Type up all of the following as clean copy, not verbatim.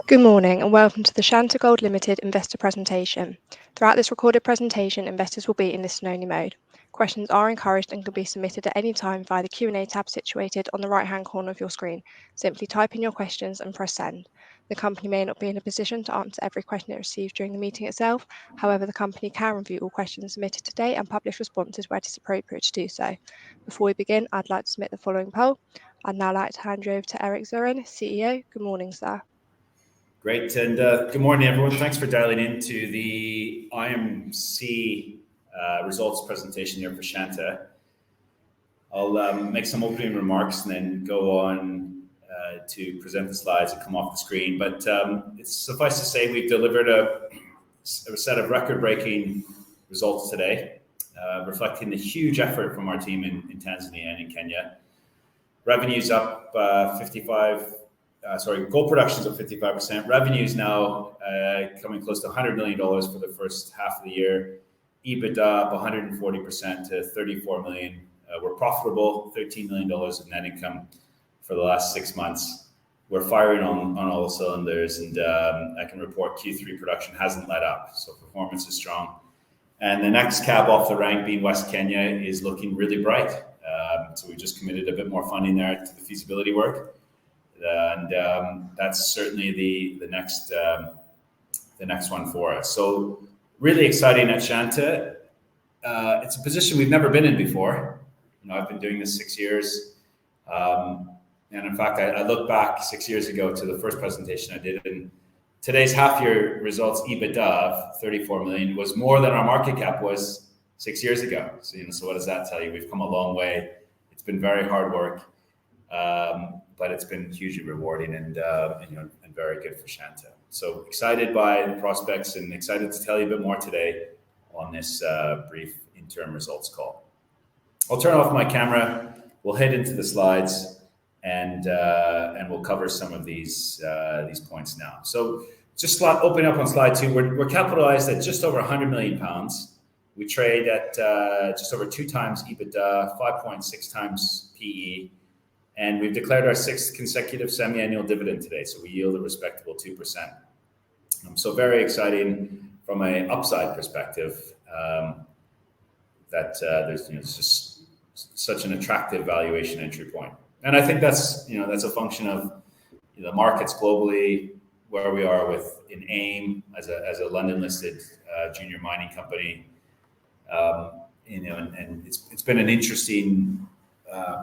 Good morning and welcome to the SHANTA Gold Limited investor presentation. Throughout this recorded presentation, investors will be in listen-only mode. Questions are encouraged and can be submitted at any time via the Q&A tab situated on the right-hand corner of your screen. Simply type in your questions and press send. The company may not be in a position to answer every question it receives during the meeting itself. However, the company can review all questions submitted today and publish responses where it is appropriate to do so. Before we begin, I'd like to submit the following poll. I'd now like to hand you over to Eric Zorin, CEO. Good morning, sir. Great, and good morning, everyone. Thanks for dialing into the IMC results presentation here for SHANTA. I'll make some opening remarks and then go on to present the slides and come off the screen. But it's suffice to say we've delivered a set of record-breaking results today, reflecting the huge effort from our team in Tanzania and in Kenya. Revenues up gold production's up 55%. Revenues now coming close to $100 million for the first half of the year. EBITDA up 140% to $34 million. We're profitable, $13 million of net income for the last 6 months. We're firing on all cylinders, and I can report Q3 production hasn't let up, so performance is strong. And the next cab off the rank, being West Kenya, is looking really bright. So we just committed a bit more funding there to the feasibility work. And that's certainly the next one for us. So really exciting at SHANTA. It's a position we've never been in before. I've been doing this 6 years, and in fact, I look back 6 years ago to the first presentation I did, and today's half-year results EBITDA of 34 million was more than our market cap was 6 years ago. So what does that tell you? We've come a long way. It's been very hard work. But it's been hugely rewarding and very good for SHANTA. So excited by the prospects and excited to tell you a bit more today on this brief interim results call. I'll turn off my camera. We'll head into the slides and we'll cover some of these points now. So just open up on slide 2. We're capitalized at just over 100 million pounds. We trade at just over 2 times EBITDA, 5.6 times PE. And we've declared our 6th consecutive semi-annual dividend today, so we yield a respectable 2%. So very exciting from an upside perspective that there's just such an attractive valuation entry point. And I think that's a function of the markets globally, where we are in AIM as a London-listed junior mining company. And it's been an interesting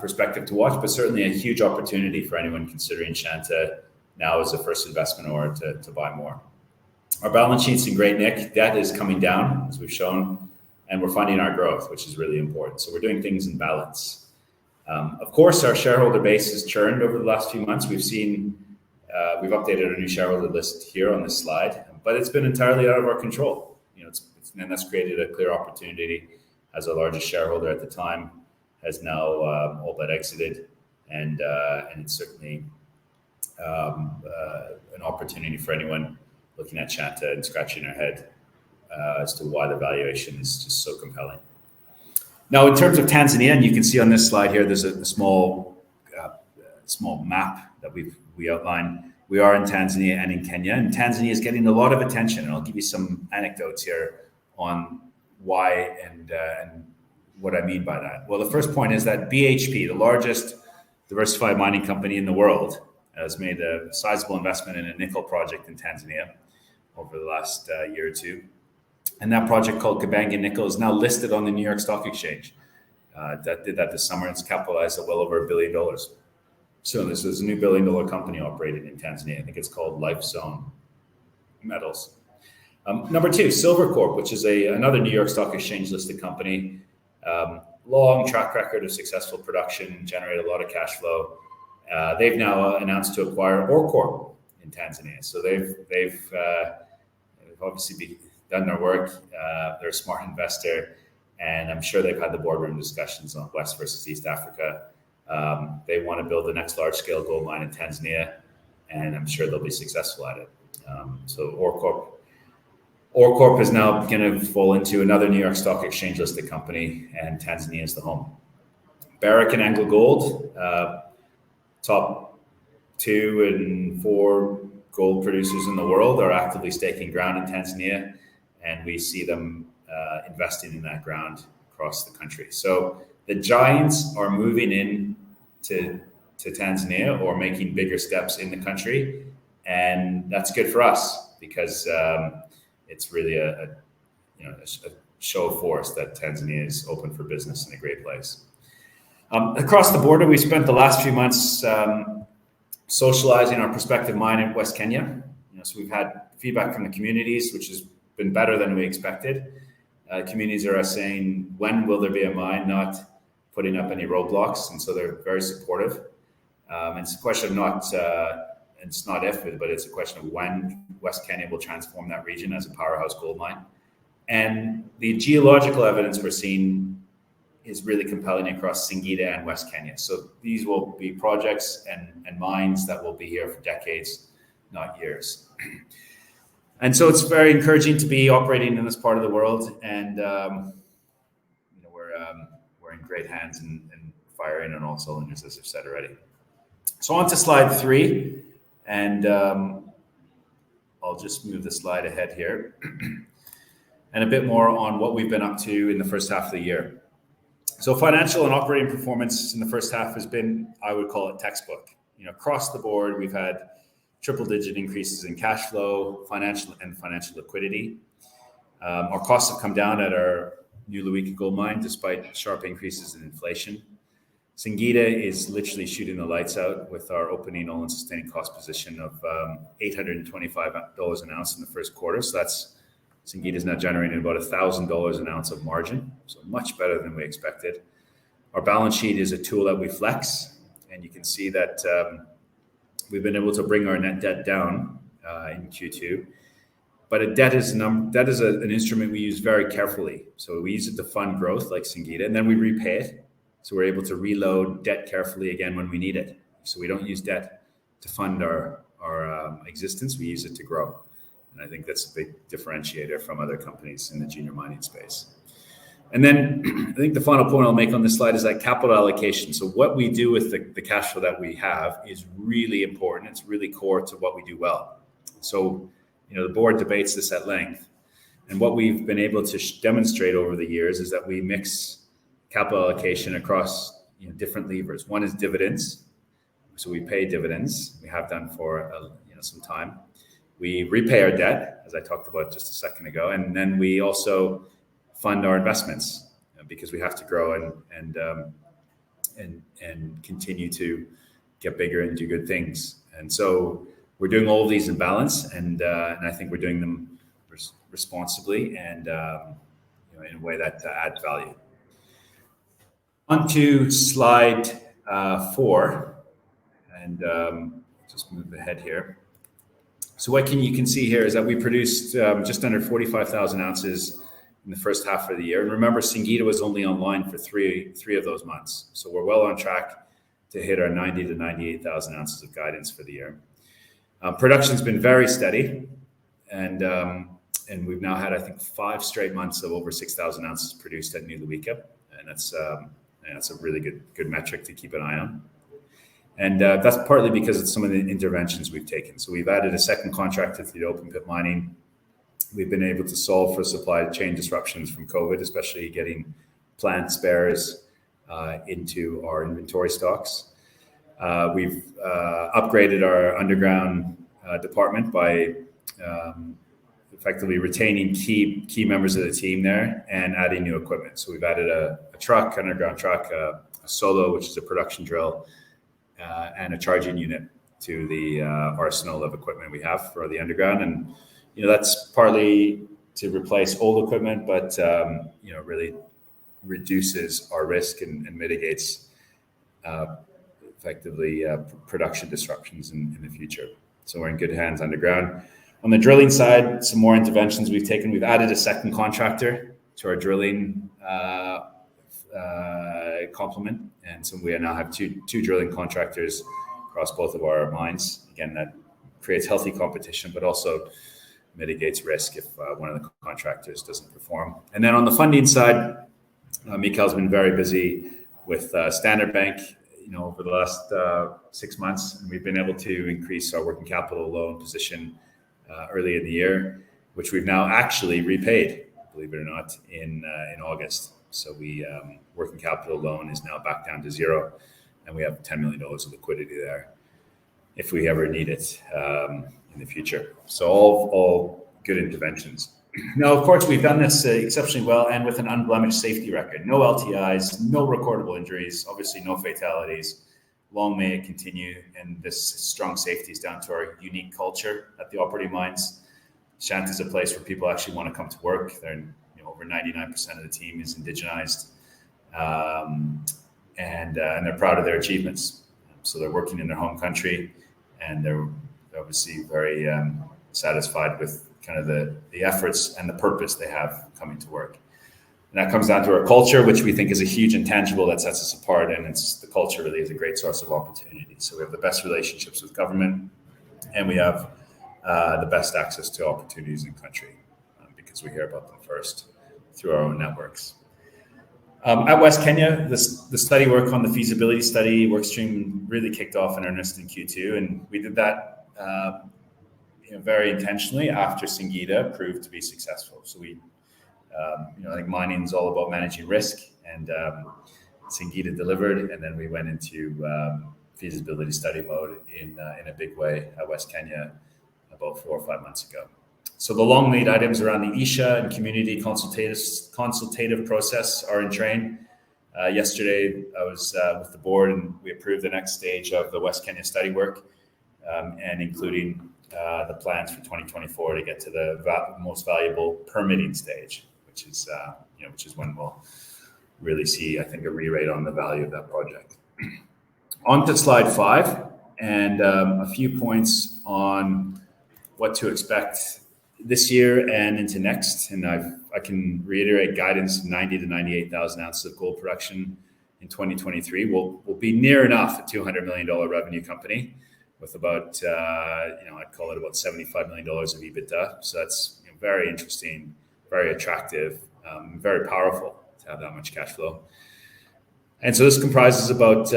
perspective to watch, but certainly a huge opportunity for anyone considering SHANTA now as a first investment or to buy more. Our balance sheet's in great nick. Debt is coming down, as we've shown, and we're funding our growth, which is really important. So we're doing things in balance. Of course, our shareholder base has churned over the last few months. We've updated our new shareholder list here on this slide, but it's been entirely out of our control. And that's created a clear opportunity as our largest shareholder at the time has now all but exited, and it's certainly an opportunity for anyone looking at SHANTA and scratching their head as to why the valuation is just so compelling. Now, in terms of Tanzania, and you can see on this slide here, there's a small map that we outline. We are in Tanzania and in Kenya, and Tanzania is getting a lot of attention. And I'll give you some anecdotes here on why and what I mean by that. Well, the first point is that BHP, the largest diversified mining company in the world, has made a sizable investment in a nickel project in Tanzania over the last year or two. And that project, called Kabanga Nickel, is now listed on the New York Stock Exchange. That did that this summer. It's capitalized at well over $1 billion. So this is a new $1 billion company operating in Tanzania. I think it's called Lifezone Metals. Number 2, Silvercorp, which is another New York Stock Exchange listed company. Long track record of successful production, generate a lot of cash flow. They've now announced to acquire OreCorp in Tanzania. So they've obviously done their work. They're a smart investor, and I'm sure they've had the boardroom discussions on West versus East Africa. They want to build the next large-scale gold mine in Tanzania, and I'm sure they'll be successful at it. So OreCorp is now going to fall into another New York Stock Exchange listed company, and Tanzania is the home. Barrick and AngloGold, top 2 and 4 gold producers in the world are actively staking ground in Tanzania, and we see them investing in that ground across the country. So the giants are moving in to Tanzania or making bigger steps in the country, and that's good for us because it's really a show of force that Tanzania is open for business and a great place. Across the border, we spent the last few months socializing our prospective mine in West Kenya. So we've had feedback from the communities, which has been better than we expected. Communities are saying, when will there be a mine, not putting up any roadblocks, and so they're very supportive. And it's a question of not, it's not if, but it's a question of when West Kenya will transform that region as a powerhouse gold mine. And the geological evidence we're seeing is really compelling across Singida and West Kenya. So these will be projects and mines that will be here for decades, not years. And so it's very encouraging to be operating in this part of the world, and we're in great hands and firing on all cylinders, as I've said already. So on to slide 3, and I'll just move the slide ahead here, and a bit more on what we've been up to in the first half of the year. So financial and operating performance in the first half has been, I would call it, textbook. Across the board, we've had triple-digit increases in cash flow, financial liquidity. Our costs have come down at our new Luika gold mine, despite sharp increases in inflation. Singida is literally shooting the lights out with our opening all-in sustaining cost position of $825 an ounce in the first quarter. So Singida is now generating about $1,000 an ounce of margin, so much better than we expected. Our balance sheet is a tool that we flex, and you can see that we've been able to bring our net debt down in Q2. But a debt is an instrument we use very carefully. So we use it to fund growth like Singida, and then we repay it. So we're able to reload debt carefully again when we need it. So we don't use debt to fund our existence, we use it to grow. And I think that's a big differentiator from other companies in the junior mining space. And then I think the final point I'll make on this slide is that capital allocation. So what we do with the cash flow that we have is really important. It's really core to what we do well. So, the board debates this at length. And what we've been able to demonstrate over the years is that we mix capital allocation across different levers. One is dividends. So we pay dividends. We have done for some time. We repay our debt, as I talked about just a second ago, and then we also fund our investments because we have to grow and continue to get bigger and do good things. And so we're doing all of these in balance, and I think we're doing them responsibly and in a way that adds value. On to slide 4, and just move ahead here. So what you can see here is that we produced just under 45,000 ounces in the first half of the year. And remember, Singida was only online for three of those months. So we're well on track to hit our 90 to 98,000 ounces of guidance for the year. Production's been very steady, and we've now had, I think, 5 straight months of over 6,000 ounces produced at New Luika, and that's a really good metric to keep an eye on. And that's partly because of some of the interventions we've taken. So we've added a second contractor to the open pit mining. We've been able to solve for supply chain disruptions from COVID, especially getting plant spares into our inventory stocks. We've upgraded our underground department by effectively retaining key members of the team there and adding new equipment. So we've added a underground truck, a solo, which is a production drill, and a charging unit to the arsenal of equipment we have for the underground. And that's partly to replace old equipment, but really reduces our risk and mitigates effectively production disruptions in the future. So we're in good hands underground. On the drilling side, some more interventions we've taken. We've added a second contractor to our drilling complement, and so we now have two drilling contractors across both of our mines. Again, that creates healthy competition, but also mitigates risk if one of the contractors doesn't perform. And then on the funding side, Mikel's been very busy with Standard Bank. over the last 6 months, and we've been able to increase our working capital loan position early in the year, which we've now actually repaid, believe it or not, in August. So we working capital loan is now back down to zero, and we have $10 million of liquidity there if we ever need it in the future. So all good interventions. Now, of course, we've done this exceptionally well and with an unblemished safety record. No LTIs, no recordable injuries, obviously no fatalities. Long may it continue. And this strong safety is down to our unique culture at the operating mines. SHANTA is a place where people actually want to come to work. They're, over 99% of the team is indigenized, and they're proud of their achievements. So they're working in their home country, and they're obviously very satisfied with kind of the efforts and the purpose they have coming to work. And that comes down to our culture, which we think is a huge intangible that sets us apart. And the culture really is a great source of opportunity. So we have the best relationships with government, and we have the best access to opportunities in country because we hear about them first through our own networks. At West Kenya, the study work on the feasibility study workstream really kicked off in earnest in Q2, and we did that very intentionally after SINGIDA proved to be successful. So we, I think mining is all about managing risk, and SINGIDA delivered, and then we went into feasibility study mode in a big way at West Kenya about 4 or 5 months ago. So the long lead items around the ISHA and community consultative process are in train. Yesterday, I was with the board, and we approved the next stage of the West Kenya study work, and including the plans for 2024 to get to the most valuable permitting stage, which is when we'll really see, I think, a re-rate on the value of that project. On to slide 5, and a few points on what to expect this year and into next. And I can reiterate guidance of 90 to 98,000 ounces of gold production in 2023. We'll be near enough a $200 million revenue company with about, I'd call it about $75 million of EBITDA. So that's very interesting, very attractive, very powerful to have that much cash flow. And so this comprises about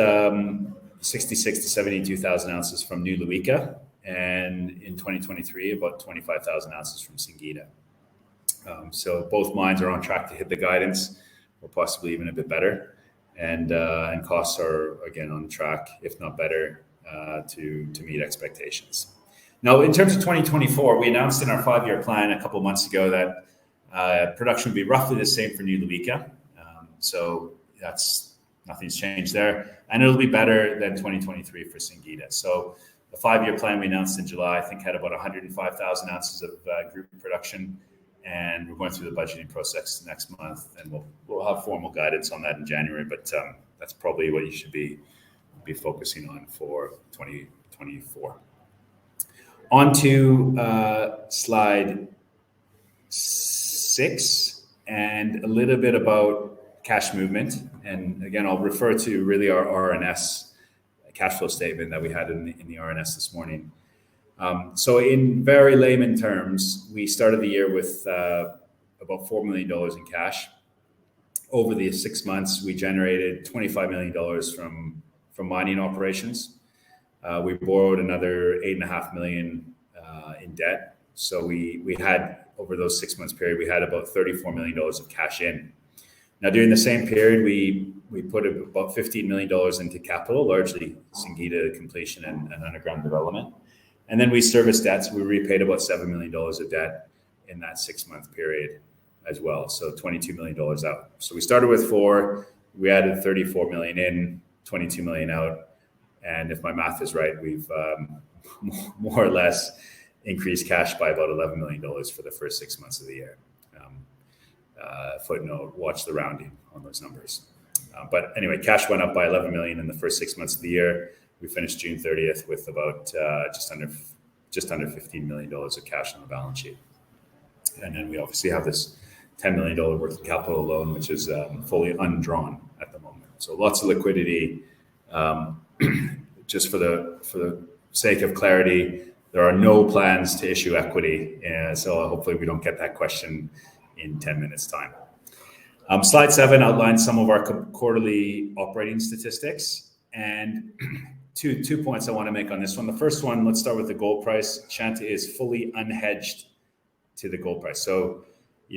66 to 72,000 ounces from New Luika, and in 2023, about 25,000 ounces from SINGIDA. So both mines are on track to hit the guidance, or possibly even a bit better. And costs are, again, on track, if not better, to meet expectations. Now, in terms of 2024, we announced in our 5-year plan a couple of months ago that production would be roughly the same for New Luika. So nothing's changed there. And it'll be better than 2023 for SINGIDA. So the 5-year plan we announced in July, I think, had about 105,000 ounces of group production, and we're going through the budgeting process next month, and we'll have formal guidance on that in January. But that's probably what you should be focusing on for 2024. On to slide 6, and a little bit about cash movement. And again, I'll refer to really our RNS cash flow statement that we had in the RNS this morning. So in very layman terms, we started the year with about $4 million in cash. Over the 6 months, we generated $25 million from mining operations. We borrowed another $8.5 million in debt. So we had, over those 6 months period, we had about $34 million of cash in. Now, during the same period, we put about $15 million into capital, largely SINGIDA completion and underground development. And then we serviced debts. We repaid about $7 million of debt in that 6-month period as well. So $22 million out. So we started with 4, we added 34 million in, 22 million out. And if my math is right, we've more or less increased cash by about $11 million for the first 6 months of the year. Footnote, watch the rounding on those numbers. But anyway, cash went up by 11 million in the first 6 months of the year. We finished June 30th with about just under $15 million of cash on the balance sheet. And then we obviously have this $10 million worth of capital loan, which is fully undrawn at the moment. So lots of liquidity. Just for the sake of clarity, there are no plans to issue equity. So hopefully we don't get that question in 10 minutes time. Slide 7 outlines some of our quarterly operating statistics. And two points I want to make on this one. The first one, let's start with the gold price. Shanta is fully unhedged to the gold price. So,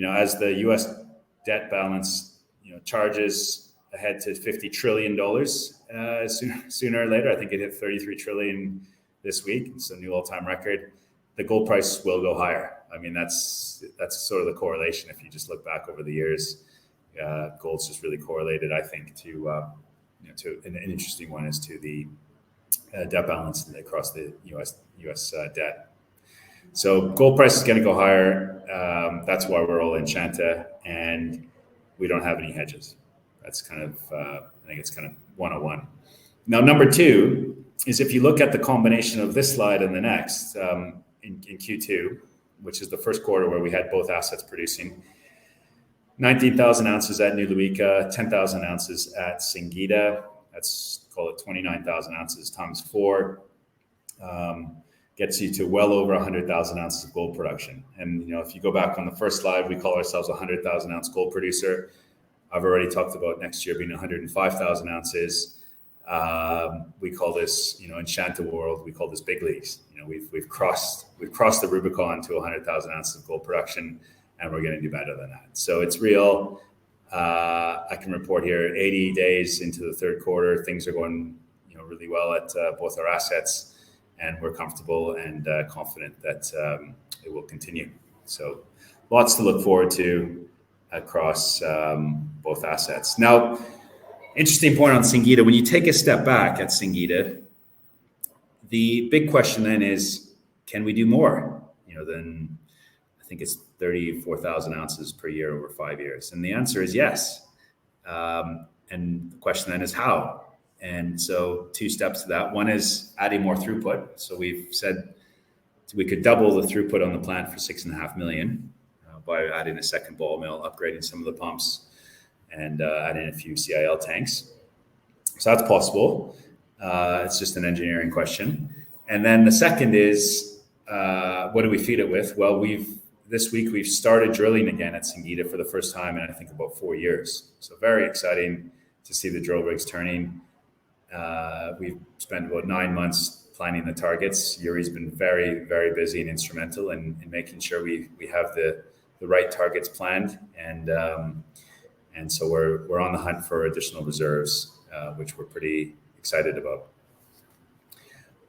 as the U.S. debt balance, charges ahead to $50 trillion sooner or later. I think it hit 33 trillion this week. It's a new all-time record. The gold price will go higher. I mean, that's sort of the correlation. If you just look back over the years, gold's just really correlated, I think, to an interesting one is to the debt balance across the U.S. debt. So gold price is going to go higher. That's why we're all in Shanta, and we don't have any hedges. That's kind of, I think it's kind of 101. Now, number two is if you look at the combination of this slide and the next in Q2, which is the first quarter where we had both assets producing, 19,000 ounces at New Luica, 10,000 ounces at Singida. That's, call it 29,000 ounces times 4. Gets you to well over 100,000 ounces of gold production. And, if you go back on the first slide, we call ourselves a 100,000 ounce gold producer. I've already talked about next year being 105,000 ounces. We call this, in Shanta world, we call this big leagues. We've crossed the Rubicon to 100,000 ounces of gold production, and we're going to do better than that. So it's real. I can report here 80 days into the third quarter, things are going, really well at both our assets, and we're comfortable and confident that it will continue. So lots to look forward to across both assets. Now, interesting point on Singida. When you take a step back at Singida, the big question then is, can we do more? Than I think it's 34,000 ounces per year over 5 years. And the answer is yes. And the question then is how? And so 2 steps to that. One is adding more throughput. So we've said we could double the throughput on the plant for 6.5 million by adding a second ball mill, upgrading some of the pumps, and adding a few CIL tanks. So that's possible. It's just an engineering question. And then the second is, what do we feed it with? Well, this week we've started drilling again at Singida for the first time in I think about 4 years. So very exciting to see the drill rigs turning. We've spent about 9 months planning the targets. Yuri's been very, very busy and instrumental in making sure we have the right targets planned, and so we're on the hunt for additional reserves, which we're pretty excited about.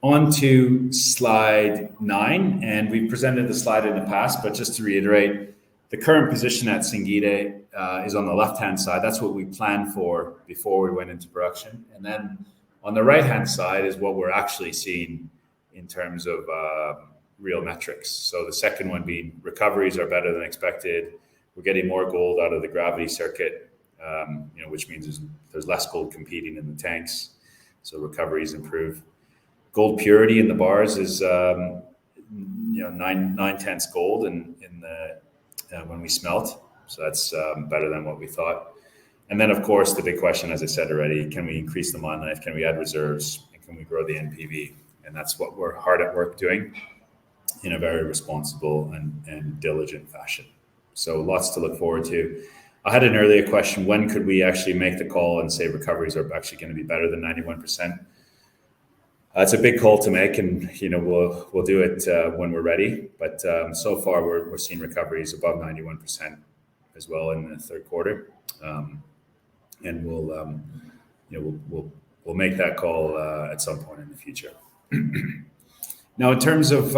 On to slide 9, and we've presented the slide in the past, but just to reiterate, the current position at Singida is on the left-hand side. That's what we planned for before we went into production. And then on the right-hand side is what we're actually seeing in terms of real metrics. So the second one being recoveries are better than expected. We're getting more gold out of the gravity circuit, which means there's less gold competing in the tanks. So recoveries improve. Gold purity in the bars is 9/10 gold in when we smelt. So that's better than what we thought. And then, of course, the big question, as I said already, can we increase the mine life? Can we add reserves? And can we grow the NPV? And that's what we're hard at work doing in a very responsible and diligent fashion. So lots to look forward to. I had an earlier question, when could we actually make the call and say recoveries are actually going to be better than 91%? It's a big call to make, and we'll do it when we're ready. But so far, we're seeing recoveries above 91% as well in the third quarter, and we'll make that call at some point in the future. Now, in terms of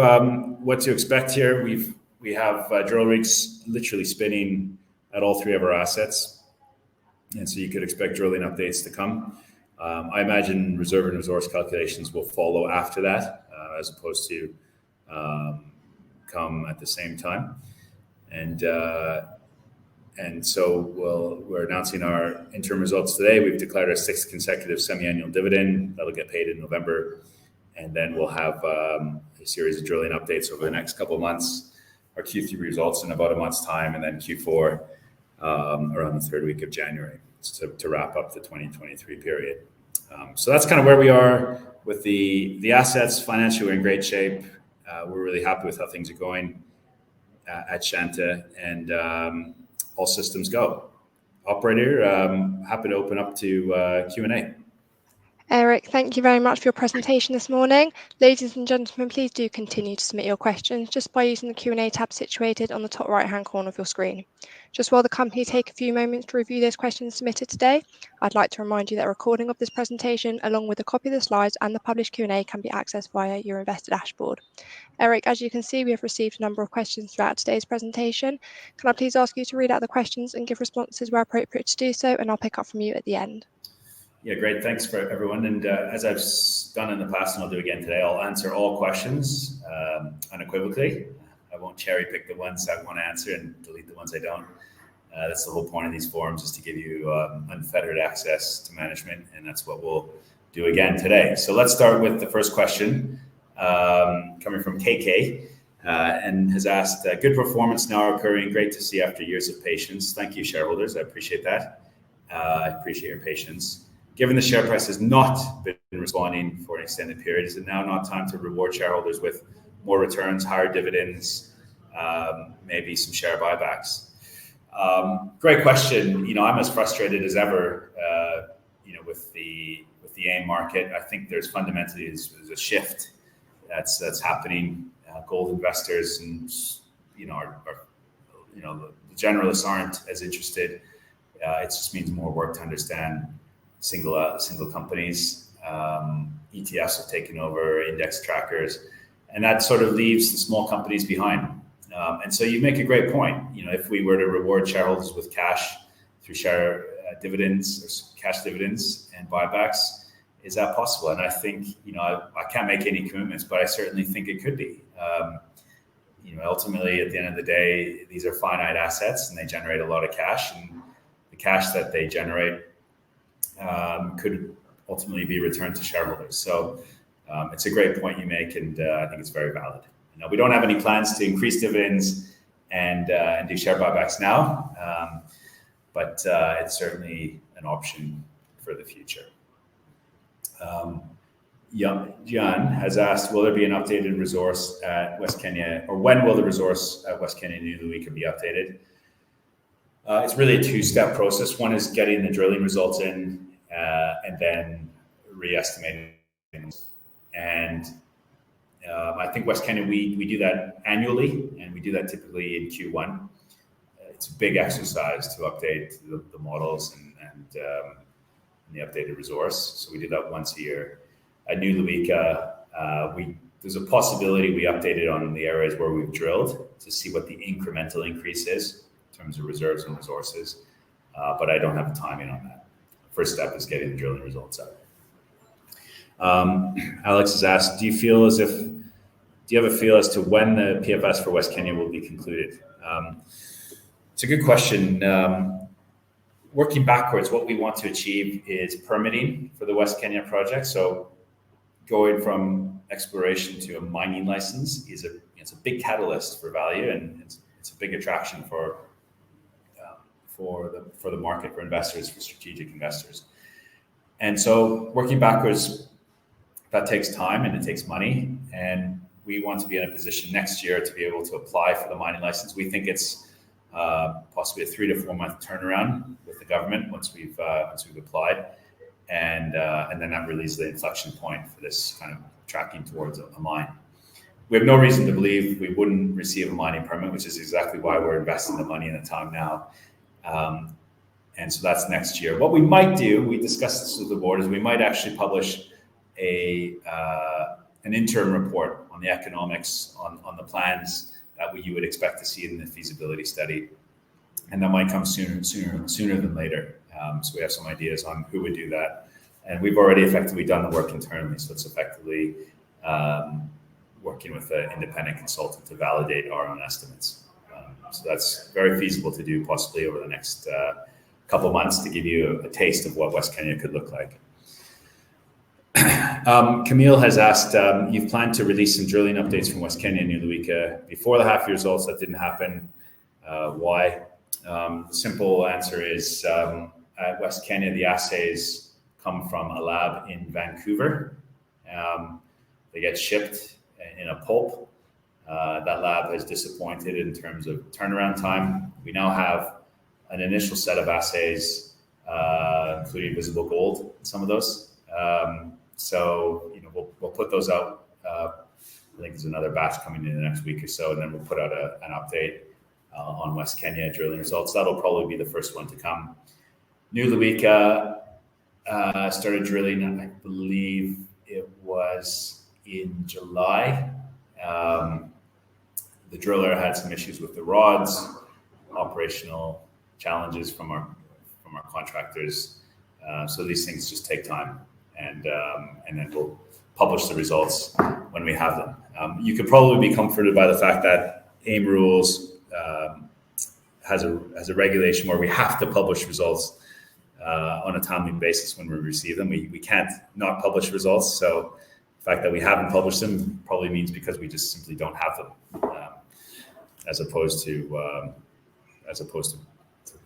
what to expect here, we have drill rigs literally spinning at all 3 of our assets, and so you could expect drilling updates to come. I imagine reserve and resource calculations will follow after that, as opposed to come at the same time. And so we're announcing our interim results today. We've declared our 6th consecutive semi-annual dividend that'll get paid in November, and then we'll have a series of drilling updates over the next couple of months. Our Q3 results in about a month's time, and then Q4 around the 3rd week of January to wrap up the 2023 period. So that's kind of where we are with the assets. Financially, we're in great shape. We're really happy with how things are going at Shanta, and all systems go. Operator, happy to open up to Q&A. Eric, thank you very much for your presentation this morning. Ladies and gentlemen, please do continue to submit your questions just by using the Q&A tab situated on the top right-hand corner of your screen. Just while the company take a few moments to review those questions submitted today, I'd like to remind you that a recording of this presentation, along with a copy of the slides and the published Q&A, can be accessed via your investor dashboard. Eric, as you can see, we have received a number of questions throughout today's presentation. Can I please ask you to read out the questions and give responses where appropriate to do so, and I'll pick up from you at the end. Yeah, great. Thanks for everyone. And as I've done in the past, and I'll do again today, I'll answer all questions unequivocally. I won't cherry pick the ones I want to answer and delete the ones I don't. That's the whole point of these forums, is to give you unfettered access to management, and that's what we'll do again today. So let's start with the first question coming from KK, and has asked, good performance now occurring, great to see after years of patience. Thank you, shareholders. I appreciate that. I appreciate your patience. Given the share price has not been responding for an extended period, is it now not time to reward shareholders with more returns, higher dividends, maybe some share buybacks? Great question. I'm as frustrated as ever, with the AIM market. I think there's fundamentally is a shift that's happening. Gold investors and the generalists aren't as interested. It just means more work to understand single companies. ETFs have taken over, index trackers, and that sort of leaves the small companies behind. And so you make a great point. If we were to reward shareholders with cash through share dividends or cash dividends and buybacks, is that possible? And I think, I can't make any commitments, but I certainly think it could be. Ultimately, at the end of the day, these are finite assets and they generate a lot of cash, and the cash that they generate could ultimately be returned to shareholders. So it's a great point you make, and I think it's very valid. We don't have any plans to increase dividends and do share buybacks now, but it's certainly an option for the future. John has asked, will there be an updated resource at West Kenya, or when will the resource at West Kenya New Luika be updated? It's really a two-step process. One is getting the drilling results in, and then re-estimating. And I think West Kenya, we do that annually, and we do that typically in Q1. It's a big exercise to update the models and the updated resource. So we do that once a year. At New Luika, there's a possibility we update it on the areas where we've drilled to see what the incremental increase is in terms of reserves and resources, but I don't have the timing on that. First step is getting the drilling results out. Alex has asked, do you have a feel as to when the PFS for West Kenya will be concluded? It's a good question. Working backwards, what we want to achieve is permitting for the West Kenya project. So going from exploration to a mining license it's a big catalyst for value, and it's a big attraction for the market, for investors, for strategic investors. And so working backwards, that takes time and it takes money, and we want to be in a position next year to be able to apply for the mining license. We think it's possibly a 3 to 4 month turnaround with the government once we've applied, and then that really is the inflection point for this kind of tracking towards a mine. We have no reason to believe we wouldn't receive a mining permit, which is exactly why we're investing the money and the time now. And so that's next year. What we might do, we discussed this with the board, is we might actually publish an interim report on the economics, on the plans that you would expect to see in the feasibility study, and that might come sooner than later. So we have some ideas on who would do that, and we've already effectively done the work internally. So it's effectively working with an independent consultant to validate our own estimates. So that's very feasible to do, possibly over the next couple of months, to give you a taste of what West Kenya could look like. Camille has asked, you've planned to release some drilling updates from West Kenya and New Luika before the half-year results. That didn't happen. Why? The simple answer is, at West Kenya, the assays come from a lab in Vancouver. They get shipped in a pulp. That lab has disappointed in terms of turnaround time. We now have an initial set of assays, including visible gold in some of those. So we'll put those out. I think there's another batch coming in the next week or so, and then we'll put out an update on West Kenya drilling results. That'll probably be the first one to come. New Lewika started drilling, I believe it was in July. The driller had some issues with the rods, operational challenges from our contractors. So these things just take time, and then we'll publish the results when we have them. You could probably be comforted by the fact that AIM rules has a regulation where we have to publish results on a timely basis when we receive them. We can't not publish results. So the fact that we haven't published them probably means because we just simply don't have them, as opposed to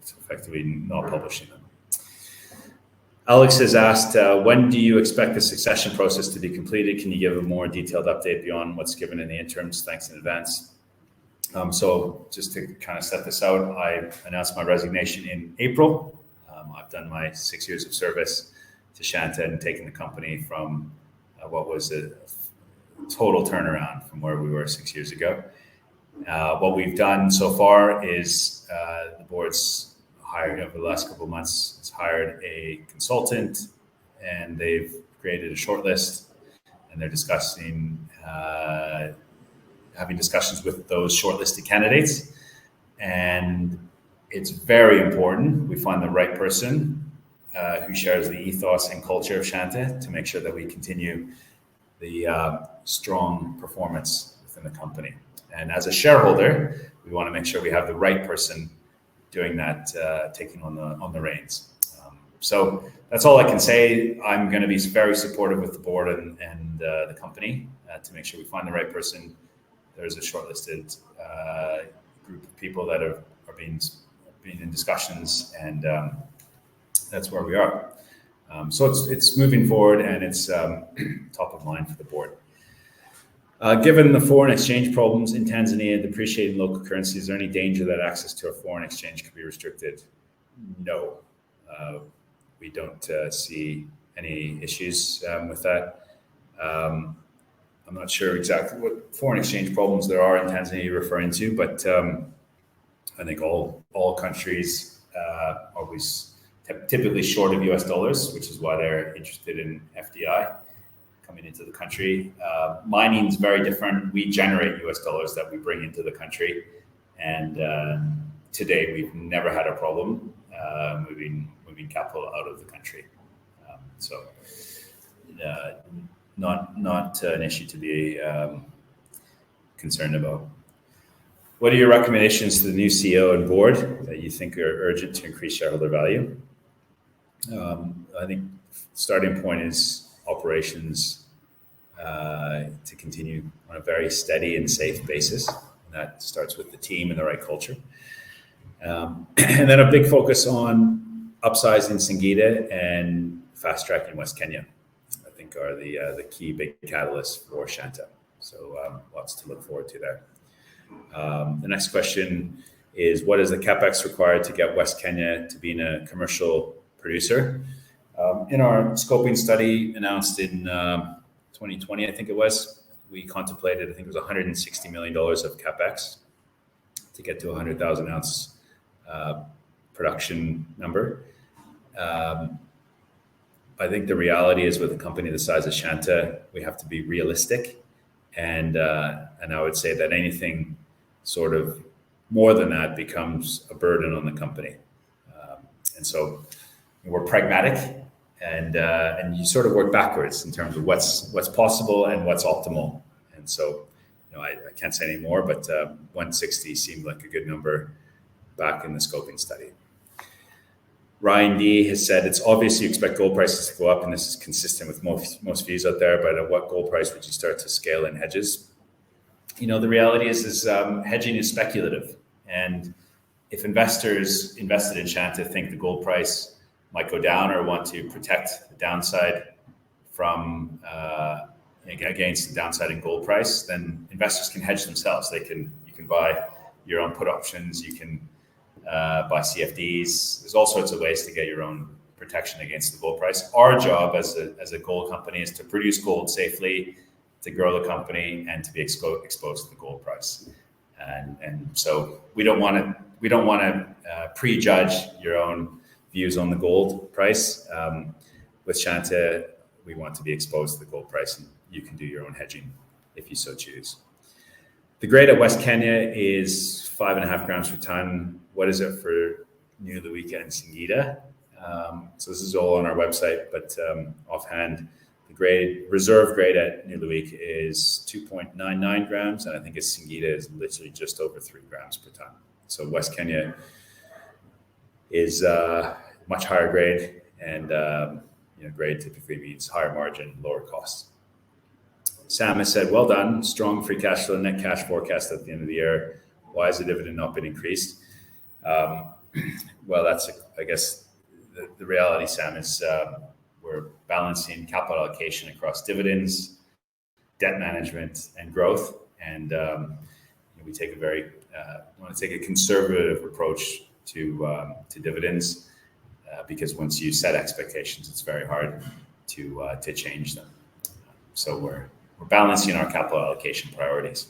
effectively not publishing them. Alex has asked, when do you expect the succession process to be completed? Can you give a more detailed update beyond what's given in the interims? Thanks in advance. So just to kind of set this out, I announced my resignation in April. I've done my 6 years of service to Shanta and taken the company from what was a total turnaround from where we were 6 years ago. What we've done so far is the board's hired over the last couple of months. It's hired a consultant, and they've created a shortlist, and they're discussing having discussions with those shortlisted candidates. And it's very important we find the right person who shares the ethos and culture of Shanta to make sure that we continue the strong performance within the company. And as a shareholder, we want to make sure we have the right person doing that, taking on the reins. So that's all I can say. I'm going to be very supportive with the board and the company to make sure we find the right person. There's a shortlisted group of people that are being in discussions, and that's where we are. So it's moving forward, and it's top of mind for the board. Given the foreign exchange problems in Tanzania, depreciating local currency, is there any danger that access to our foreign exchange could be restricted? No, we don't see any issues with that. I'm not sure exactly what foreign exchange problems there are in Tanzania you're referring to, but I think all countries always typically short of US dollars, which is why they're interested in FDI coming into the country. Mining is very different. We generate US dollars that we bring into the country, and today we've never had a problem moving capital out of the country. So not an issue to be concerned about. What are your recommendations to the new CEO and board that you think are urgent to increase shareholder value? I think starting point is operations to continue on a very steady and safe basis. And that starts with the team and the right culture. And then a big focus on upsizing SINGIDA and fast tracking West Kenya, I think are the key big catalysts for Shanta. So lots to look forward to there. The next question is, what is the capex required to get West Kenya to being a commercial producer? In our scoping study announced in 2020, I think it was, we contemplated, I think it was $160 million of capex to get to 100,000 ounce production number. I think the reality is, with a company the size of Shanta, we have to be realistic, and I would say that anything sort of more than that becomes a burden on the company. And so we're pragmatic, and you sort of work backwards in terms of what's possible and what's optimal. And so, I can't say any more, but 160 seemed like a good number back in the scoping study. Ryan D has said, it's obvious you expect gold prices to go up, and this is consistent with most views out there, but at what gold price would you start to scale in hedges? The reality is hedging is speculative. And if investors invested in Shanta think the gold price might go down or want to protect the downside from against the downside in gold price, then investors can hedge themselves. You can buy your own put options. You can buy CFDs. There's all sorts of ways to get your own protection against the gold price. Our job as a gold company is to produce gold safely, to grow the company, and to be exposed to the gold price. And so we don't want to prejudge your own views on the gold price. With Shanta, we want to be exposed to the gold price, and you can do your own hedging if you so choose. The grade at West Kenya is 5.5 grams per ton. What is it for New Luika and Singida? So this is all on our website, but offhand, the reserve grade at New Luika is 2.99 grams, and I think it's Singida is literally just over 3 grams per ton. So West Kenya is much higher grade, and grade typically means higher margin, lower cost. Sam has said, well done, strong free cash flow, net cash forecast at the end of the year. Why has the dividend not been increased? Well, that's, I guess, the reality, Sam, is we're balancing capital allocation across dividends, debt management, and growth. And we take want to take a conservative approach to dividends because once you set expectations, it's very hard to change them. So we're balancing our capital allocation priorities.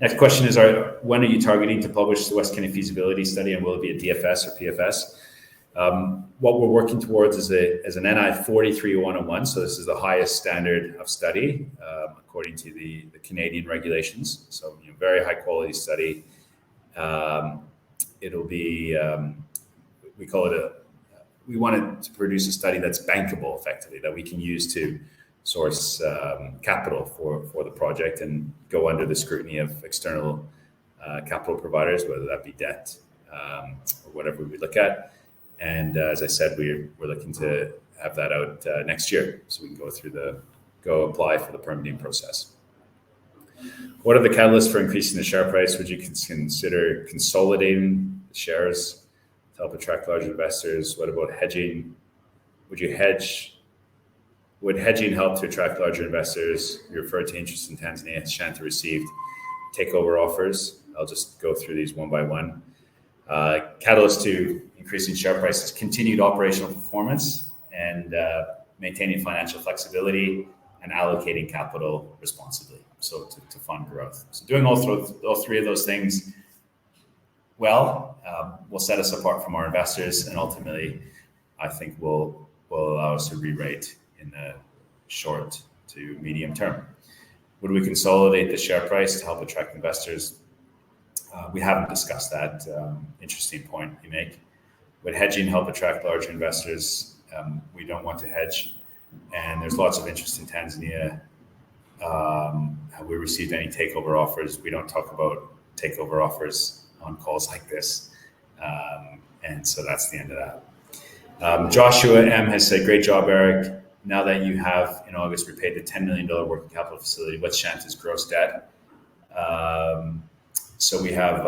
Next question is, when are you targeting to publish the West Kenya feasibility study, and will it be a DFS or PFS? What we're working towards is an NI 43-101. So this is the highest standard of study according to the Canadian regulations. So very high quality study. It'll be, we wanted to produce a study that's bankable effectively, that we can use to source capital for the project and go under the scrutiny of external capital providers, whether that be debt or whatever we look at. And as I said, we're looking to have that out next year, so we can go apply for the permitting process. What are the catalysts for increasing the share price? Would you consider consolidating the shares to help attract larger investors? What about hedging? Would hedging help to attract larger investors? You referred to interest in Tanzania. Shanta received takeover offers. I'll just go through these one by one. Catalyst to increasing share prices: continued operational performance and maintaining financial flexibility and allocating capital responsibly, so to fund growth. So doing all three of those things well will set us apart from our investors, and ultimately, I think will allow us to re-rate in the short to medium term. Would we consolidate the share price to help attract investors? We haven't discussed that. Interesting point you make. Would hedging help attract larger investors? We don't want to hedge, and there's lots of interest in Tanzania. Have we received any takeover offers? We don't talk about takeover offers on calls like this, and so that's the end of that. Joshua M has said, great job, Eric. Now that you have, in August, repaid the $10 million working capital facility, what's Shanta's gross debt? So we have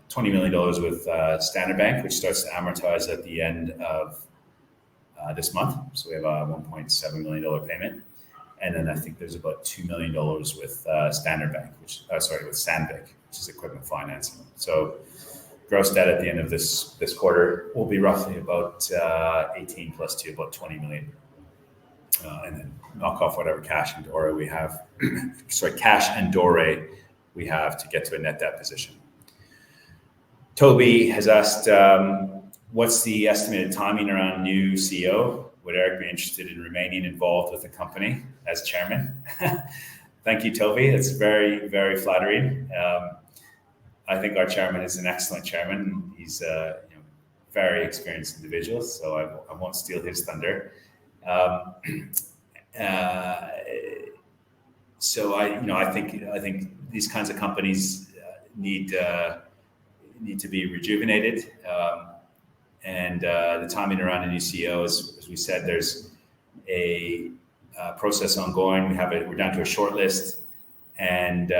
$20 million with Standard Bank, which starts to amortize at the end of this month. So we have a $1.7 million payment. And then I think there's about $2 million with Standard Bank, with Sandvik, which is equipment financing. So gross debt at the end of this quarter will be roughly about 18 plus 2, about 20 million. And then knock off whatever cash and Dore we have, cash and Dore we have to get to a net debt position. Toby has asked, what's the estimated timing around new CEO? Would Eric be interested in remaining involved with the company as chairman? Thank you, Toby. That's very, very flattering. I think our chairman is an excellent chairman. He's a very experienced individual, so I won't steal his thunder. So I think these kinds of companies need to be rejuvenated, and the timing around a new CEO, as we said, there's a process ongoing. We're down to a short list, and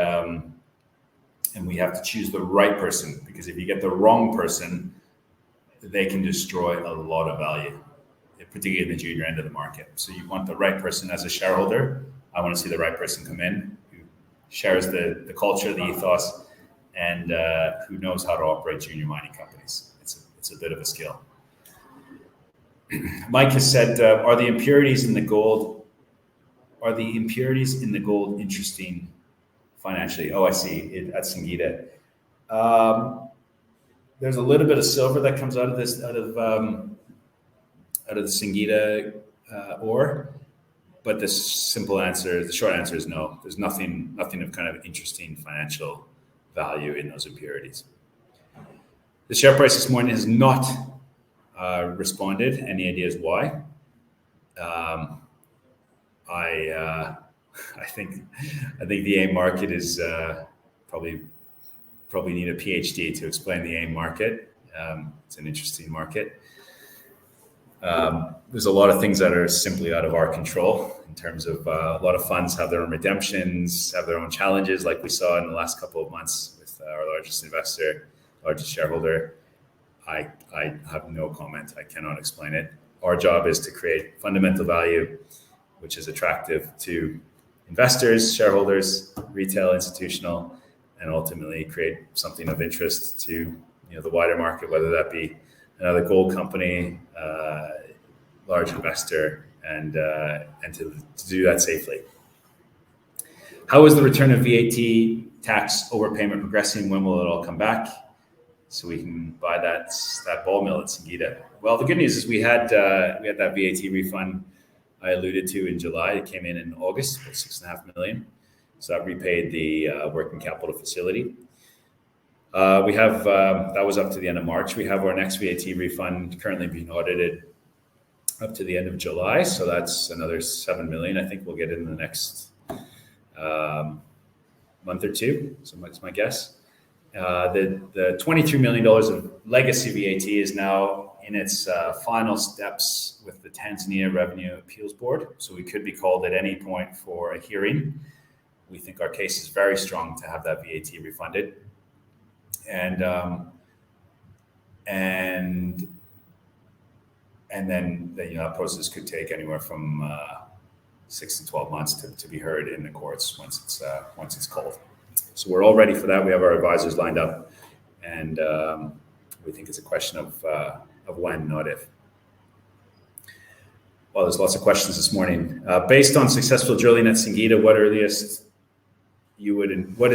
we have to choose the right person, because if you get the wrong person, they can destroy a lot of value, particularly in the junior end of the market. So you want the right person as a shareholder. I want to see the right person come in who shares the culture, the ethos, and who knows how to operate junior mining companies. It's a bit of a skill. Mike has said, are the impurities in the gold interesting financially? Oh, I see. At Singida. There's a little bit of silver that comes out of this, out of the Singida ore, but the short answer is no. There's nothing of kind of interesting financial value in those impurities. The share price this morning has not responded. Any ideas why? I think the AIM market is probably need a PhD to explain the AIM market. It's an interesting market. There's a lot of things that are simply out of our control in terms of a lot of funds have their own redemptions, have their own challenges, like we saw in the last couple of months with our largest investor, largest shareholder. I have no comment. I cannot explain it. Our job is to create fundamental value, which is attractive to investors, shareholders, retail, institutional, and ultimately create something of interest to the wider market, whether that be another gold company, large investor, and to do that safely. How is the return of VAT tax overpayment progressing? When will it all come back so we can buy that ball mill at Singida? Well, the good news is we had that VAT refund I alluded to in July. It came in August, about $6.5 million. So that repaid the working capital facility. We have that was up to the end of March. We have our next VAT refund currently being audited up to the end of July. So that's another $7 million. I think we'll get in the next month or two. So that's my guess. The $23 million of legacy VAT is now in its final steps with the Tanzania Revenue Appeals Board. So we could be called at any point for a hearing. We think our case is very strong to have that VAT refunded. And then that process could take anywhere from 6 to 12 months to be heard in the courts once it's called. So we're all ready for that. We have our advisors lined up, and we think it's a question of when, not if. Well, there's lots of questions this morning. Based on successful drilling at Singida, what is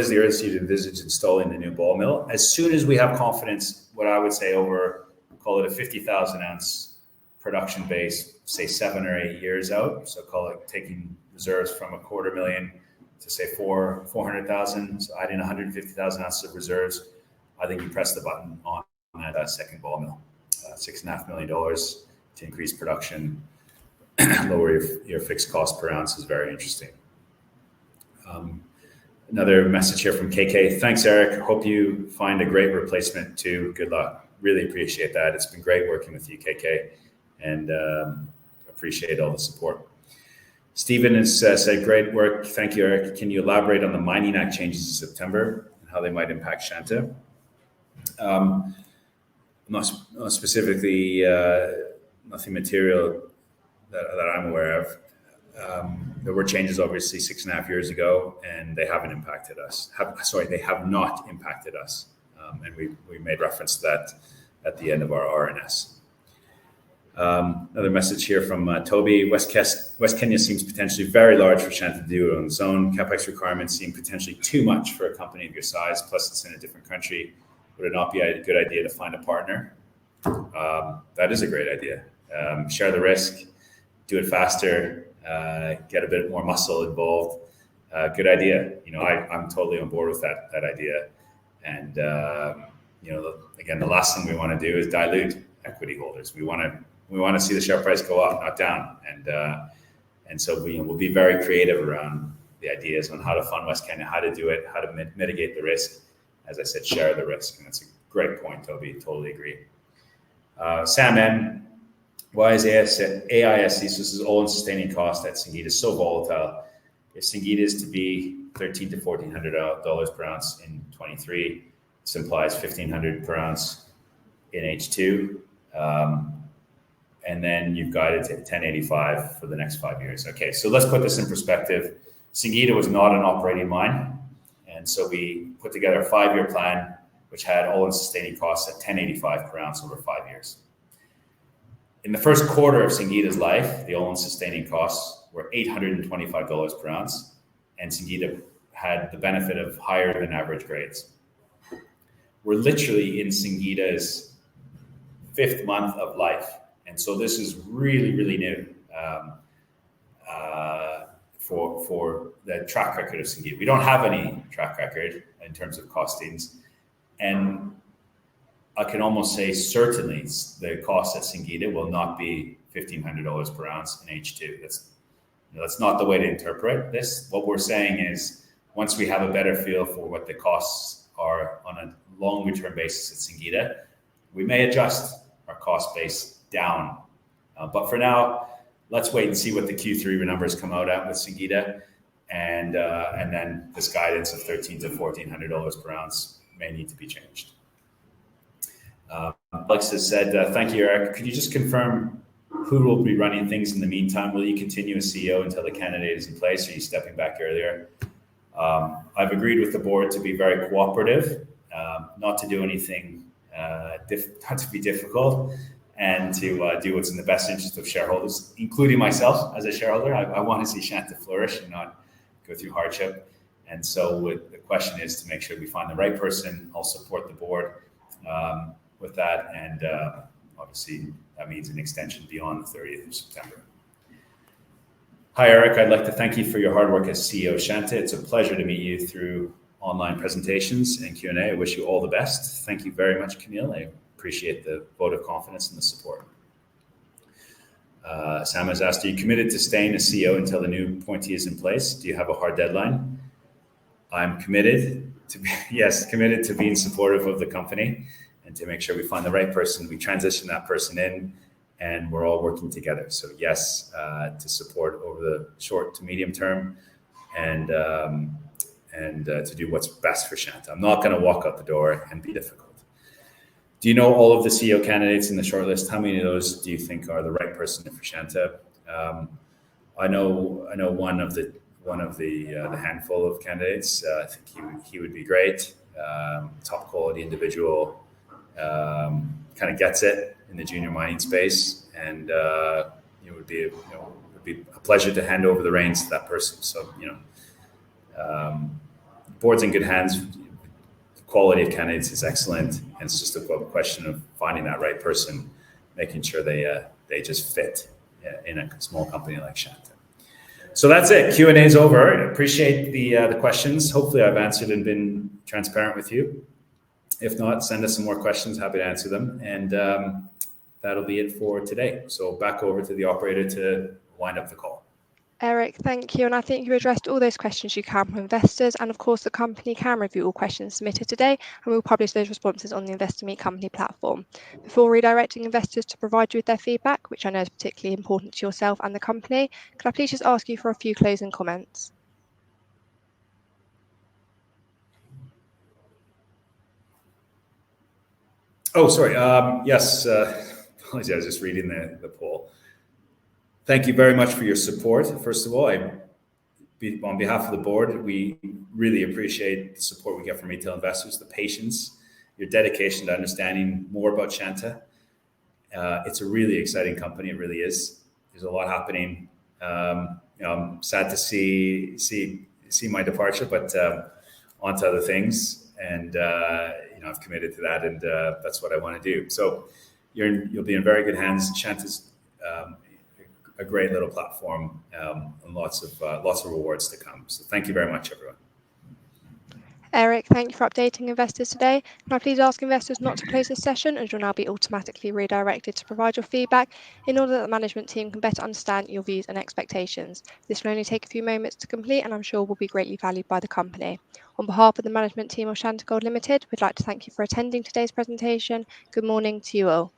the earliest you'd envisage installing the new ball mill? As soon as we have confidence, what I would say over, call it a 50,000 ounce production base, say 7 or 8 years out. So call it taking reserves from 250,000 to say 400,000, so adding 150,000 ounces of reserves. I think you press the button on that second ball mill. $6.5 million to increase production, lower your fixed cost per ounce is very interesting. Another message here from KK. Thanks, Eric. Hope you find a great replacement too. Good luck. Really appreciate that. It's been great working with you, KK, and appreciate all the support. Stephen has said, great work. Thank you, Eric. Can you elaborate on the Mining Act changes in September and how they might impact Shanta? Not specifically, nothing material that I'm aware of. There were changes obviously 6.5 years ago, and they haven't impacted us. They have not impacted us. And we made reference to that at the end of our RNS. Another message here from Toby. West Kenya seems potentially very large for Shanta to do it on its own. CapEx requirements seem potentially too much for a company of your size, plus it's in a different country. Would it not be a good idea to find a partner? That is a great idea. Share the risk, do it faster, get a bit more muscle involved. Good idea. I'm totally on board with that idea. And again, the last thing we want to do is dilute equity holders. We want to see the share price go up, not down. And so we'll be very creative around the ideas on how to fund West Kenya, how to do it, how to mitigate the risk. As I said, share the risk. And that's a great point, Toby. Totally agree. Sam M. Why is AISC, so this is all-in sustaining cost at Singida, so volatile? If Singida is to be $1,300 to $1,400 per ounce in 23, this implies $1,500 per ounce in H2. And then you've guided to 1085 for the next 5 years. Okay, so let's put this in perspective. Singida was not an operating mine. And so we put together a 5-year plan, which had all-in sustaining costs at 1085 per ounce over 5 years. In the first quarter of Singida's life, the all-in sustaining costs were $825 per ounce, and Singida had the benefit of higher than average grades. We're literally in Singida's 5th month of life, and so this is really, really new for the track record of Singida. We don't have any track record in terms of costings, and I can almost say certainly the cost at Singida will not be $1,500 per ounce in H2. That's not the way to interpret this. What we're saying is once we have a better feel for what the costs are on a longer term basis at Singida, we may adjust our cost base down. But for now, let's wait and see what the Q3 numbers come out at with Singida, and then this guidance of $1,300 to $1,400 per ounce may need to be changed. Alex has said, thank you, Eric. Could you just confirm who will be running things in the meantime? Will you continue as CEO until the candidate is in place? Or are you stepping back earlier? I've agreed with the board to be very cooperative, not to do anything, not to be difficult, and to do what's in the best interest of shareholders, including myself as a shareholder. I want to see Shanta flourish and not go through hardship. And so the question is to make sure we find the right person. I'll support the board with that, and obviously that means an extension beyond the 30th of September. Hi, Eric. I'd like to thank you for your hard work as CEO of Shanta. It's a pleasure to meet you through online presentations and Q&A. I wish you all the best. Thank you very much, Camille. I appreciate the vote of confidence and the support. Sam has asked, are you committed to staying as CEO until the new appointee is in place? Do you have a hard deadline? I'm committed to being supportive of the company and to make sure we find the right person. We transition that person in, and we're all working together. So yes, to support over the short to medium term, and to do what's best for Shanta. I'm not going to walk out the door and be difficult. Do you know all of the CEO candidates in the shortlist? How many of those do you think are the right person for Shanta? I know one of the handful of candidates. I think he would be great. Top quality individual, kind of gets it in the junior mining space, and it would be a pleasure to hand over the reins to that person. So the board's in good hands. The quality of candidates is excellent, and it's just a question of finding that right person, making sure they just fit in a small company like Shanta. So that's it. Q&A is over. I appreciate the questions. Hopefully I've answered and been transparent with you. If not, send us some more questions. Happy to answer them. And that'll be it for today. So back over to the operator to wind up the call. Eric, thank you. And I think you addressed all those questions you can from investors. And of course, the company can review all questions submitted today, and we'll publish those responses on the Investor Meet Company platform. Before redirecting investors to provide you with their feedback, which I know is particularly important to yourself and the company, could I please just ask you for a few closing comments? Oh, sorry. Yes. Apologies, I was just reading the poll. Thank you very much for your support. First of all, on behalf of the board, we really appreciate the support we get from retail investors, the patience, your dedication to understanding more about Shanta. It's a really exciting company. It really is. There's a lot happening. I'm sad to see my departure, but on to other things. And I've committed to that, and that's what I want to do. So you'll be in very good hands. Shanta's a great little platform, and lots of rewards to come. So thank you very much, everyone. Eric, thank you for updating investors today. Can I please ask investors not to close this session, as you'll now be automatically redirected to provide your feedback in order that the management team can better understand your views and expectations. This will only take a few moments to complete, and I'm sure will be greatly valued by the company. On behalf of the management team of Shanta Gold Limited, we'd like to thank you for attending today's presentation. Good morning to you all.